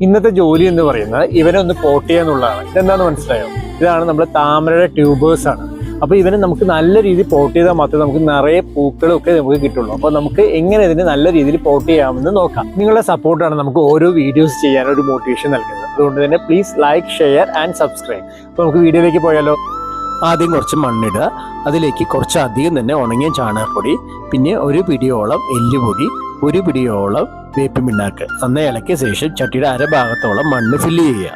ഇന്നത്തെ ജോലി എന്ന് പറയുന്നത് ഇവനെ ഒന്ന് പോട്ട് ചെയ്യാന്നുള്ളതാണ്. ഇതെന്താന്ന് മനസ്സിലായോ? ഇതാണ് നമ്മുടെ താമരയുടെ ട്യൂബേഴ്സ് ആണ്. അപ്പോൾ ഇവനെ നമുക്ക് നല്ല രീതിയിൽ പോട്ട് ചെയ്താൽ മാത്രമേ നമുക്ക് നിറയെ പൂക്കളൊക്കെ നമുക്ക് കിട്ടുള്ളൂ. അപ്പോൾ നമുക്ക് എങ്ങനെ ഇതിനെ നല്ല രീതിയിൽ പോട്ട് ചെയ്യാമെന്ന് നോക്കാം. നിങ്ങളുടെ സപ്പോർട്ടാണ് നമുക്ക് ഓരോ വീഡിയോസ് ചെയ്യാൻ ഒരു മോട്ടിവേഷൻ നൽകുന്നത്. അതുകൊണ്ട് തന്നെ please like, share and subscribe. അപ്പോൾ നമുക്ക് വീഡിയോയിലേക്ക് പോയാലോ? ആദ്യം കുറച്ച് മണ്ണിടുക, അതിലേക്ക് കുറച്ച് അധികം തന്നെ ഉണങ്ങിയ ചാണകപ്പൊടി, പിന്നെ ഒരു പിടിയോളം എല്ലുപൊടി, ഒരു പിടിയോളം വേപ്പിൻ പിണ്ണാക്ക് നന്നായി ഇളക്കിയ ശേഷം ചട്ടിയുടെ അരഭാഗത്തോളം മണ്ണ് ഫില്ല് ചെയ്യുക.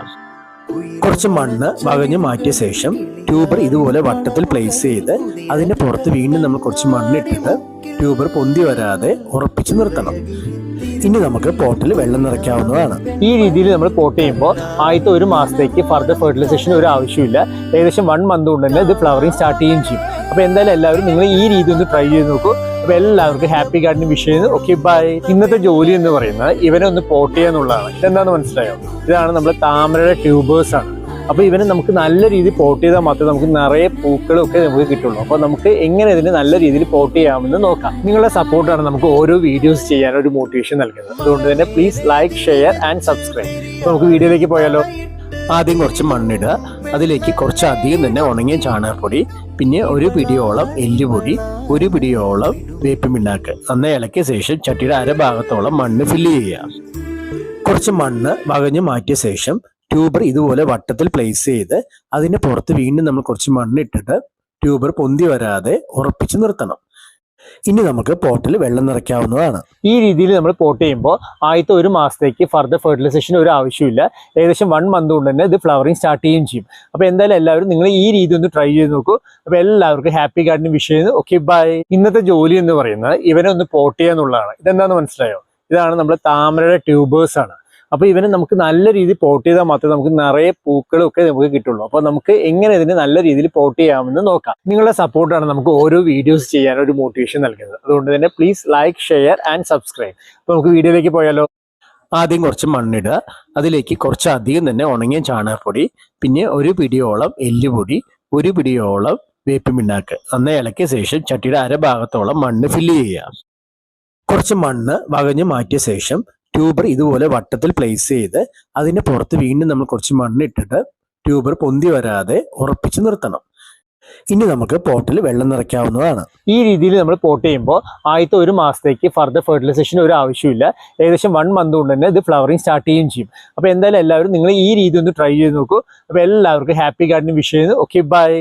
കുറച്ച് മണ്ണ് വകഞ്ഞ് മാറ്റിയ ശേഷം ട്യൂബർ ഇതുപോലെ വട്ടത്തിൽ പ്ലേസ് ചെയ്ത് അതിന്റെ പുറത്ത് വീണ്ടും നമ്മൾ കുറച്ച് മണ്ണിട്ടിട്ട് ട്യൂബർ പൊന്തി വരാതെ ഉറപ്പിച്ച് നിർത്തണം. ഇനി നമുക്ക് പോട്ടിൽ വെള്ളം നിറയ്ക്കാവുന്നതാണ്. ഈ രീതിയിൽ നമ്മൾ പോട്ട് ചെയ്യുമ്പോൾ ആദ്യത്തെ ഒരു മാസത്തേക്ക് ഫർദർ ഫെർട്ടിലൈസേഷൻ ഒരു ആവശ്യമില്ല. ഏകദേശം 1 മന്ത് കൊണ്ട് തന്നെ ഇത് ഫ്ലവറിങ് സ്റ്റാർട്ട് ചെയ്യുകയും ചെയ്യും. അപ്പോൾ എന്തായാലും എല്ലാവരും നിങ്ങൾ ഈ രീതി ഒന്ന് ട്രൈ ചെയ്ത് നോക്കൂ. അപ്പോൾ എല്ലാവർക്കും ഹാപ്പി ഗാർഡനിങ് വിഷ് ചെയ്യുന്നു. Okay, bye. ഇന്നത്തെ ജോലി എന്ന് പറയുന്നത് ഇവനെ ഒന്ന് പോട്ട് ചെയ്യാന്നുള്ളതാണ്. ഇതെന്താന്ന് മനസ്സിലായോ? ഇതാണ് നമ്മുടെ താമരയുടെ ട്യൂബേഴ്സ് ആണ്. അപ്പോൾ ഇവനെ നമുക്ക് നല്ല രീതിയിൽ പോട്ട് ചെയ്താൽ മാത്രമേ നമുക്ക് നിറയെ പൂക്കളൊക്കെ നമുക്ക് കിട്ടുള്ളൂ. അപ്പോൾ നമുക്ക് എങ്ങനെ ഇതിനെ നല്ല രീതിയിൽ പോട്ട് ചെയ്യാമെന്ന് നോക്കാം. നിങ്ങളുടെ സപ്പോർട്ടാണ് നമുക്ക് ഓരോ വീഡിയോസ് ചെയ്യാൻ ഒരു മോട്ടിവേഷൻ നൽകുന്നത്. അതുകൊണ്ട് തന്നെ please like, share and subscribe. അപ്പോൾ നമുക്ക് വീഡിയോയിലേക്ക് പോയാലോ? ആദ്യം കുറച്ച് മണ്ണിടുക, അതിലേക്ക് കുറച്ച് അധികം തന്നെ ഉണങ്ങിയ ചാണകപ്പൊടി, പിന്നെ ഒരു പിടിയോളം എല്ലുപൊടി, ഒരു പിടിയോളം വേപ്പിൻ പിണ്ണാക്ക് നന്നായി ഇളക്കിയ ശേഷം ചട്ടിയുടെ അരഭാഗത്തോളം മണ്ണ് ഫില്ല് ചെയ്യുക. കുറച്ച് മണ്ണ് വകഞ്ഞ് മാറ്റിയ ശേഷം ട്യൂബർ ഇതുപോലെ വട്ടത്തിൽ പ്ലേസ് ചെയ്ത് അതിന്റെ പുറത്ത് വീണ്ടും നമ്മൾ കുറച്ച് മണ്ണിട്ടിട്ട് ട്യൂബർ പൊന്തി വരാതെ ഉറപ്പിച്ച് നിർത്തണം. ഇനി നമുക്ക് പോട്ടിൽ വെള്ളം നിറയ്ക്കാവുന്നതാണ്. ഈ രീതിയിൽ നമ്മൾ പോട്ട് ചെയ്യുമ്പോൾ ആദ്യത്തെ ഒരു മാസത്തേക്ക് ഫർദർ ഫെർട്ടിലൈസേഷൻ ഒരു ആവശ്യമില്ല. ഏകദേശം 1 മന്ത് കൊണ്ട് തന്നെ ഇത് ഫ്ലവറിങ് സ്റ്റാർട്ട് ചെയ്യുകയും ചെയ്യും. അപ്പോൾ എന്തായാലും എല്ലാവരും നിങ്ങൾ ഈ രീതി ഒന്ന് ട്രൈ ചെയ്ത് നോക്കൂ. അപ്പോൾ എല്ലാവർക്കും ഹാപ്പി ഗാർഡനിങ് വിഷ് ചെയ്യുന്നു. Okay, bye. ഇന്നത്തെ ജോലി എന്ന് പറയുന്നത് ഇവനെ ഒന്ന് പോട്ട് ചെയ്യാന്നുള്ളതാണ്. ഇതെന്താന്ന് മനസ്സിലായോ? ഇതാണ് നമ്മുടെ താമരയുടെ ട്യൂബേഴ്സ് ആണ്. അപ്പോൾ ഇവനെ നമുക്ക് നല്ല രീതിയിൽ പോട്ട് ചെയ്താൽ മാത്രമേ നമുക്ക് നിറയെ പൂക്കളൊക്കെ നമുക്ക് കിട്ടുള്ളൂ. അപ്പോൾ നമുക്ക് എങ്ങനെ ഇതിനെ നല്ല രീതിയിൽ പോട്ട് ചെയ്യാമെന്ന് നോക്കാം. നിങ്ങളുടെ സപ്പോർട്ടാണ് നമുക്ക് ഓരോ വീഡിയോസ് ചെയ്യാൻ ഒരു മോട്ടിവേഷൻ നൽകുന്നത്. അതുകൊണ്ട് തന്നെ please like, share and subscribe. അപ്പോൾ നമുക്ക് വീഡിയോയിലേക്ക് പോയാലോ? ആദ്യം കുറച്ച് മണ്ണിടുക, അതിലേക്ക് കുറച്ച് അധികം തന്നെ ഉണങ്ങിയ ചാണകപ്പൊടി, പിന്നെ ഒരു പിടിയോളം എല്ലുപൊടി, ഒരു പിടിയോളം വേപ്പിൻ പിണ്ണാക്ക് നന്നായി ഇളക്കിയ ശേഷം ചട്ടിയുടെ അരഭാഗത്തോളം മണ്ണ് ഫില്ല് ചെയ്യുക. കുറച്ച് മണ്ണ് വകഞ്ഞ് മാറ്റിയ ശേഷം ട്യൂബർ ഇതുപോലെ വട്ടത്തിൽ പ്ലേസ് ചെയ്ത് അതിന്റെ പുറത്ത് വീണ്ടും നമ്മൾ കുറച്ച് മണ്ണിട്ടിട്ട് ട്യൂബർ പൊന്തി വരാതെ ഉറപ്പിച്ച് നിർത്തണം. ഇനി നമുക്ക് പോട്ടിൽ വെള്ളം നിറയ്ക്കാവുന്നതാണ്. ഈ രീതിയിൽ നമ്മൾ പോട്ട് ചെയ്യുമ്പോൾ ആദ്യത്തെ ഒരു മാസത്തേക്ക് ഫർദർ ഫെർട്ടിലൈസേഷൻ ഒരു ആവശ്യമില്ല. ഏകദേശം 1 മന്ത് കൊണ്ട് തന്നെ ഇത് ഫ്ലവറിങ് സ്റ്റാർട്ട് ചെയ്യുകയും ചെയ്യും. അപ്പോൾ എന്തായാലും എല്ലാവരും നിങ്ങൾ ഈ രീതി ഒന്ന് ട്രൈ ചെയ്ത് നോക്കൂ. അപ്പോൾ എല്ലാവർക്കും ഹാപ്പി ഗാർഡനിങ് വിഷ് ചെയ്യുന്നു. Okay, by.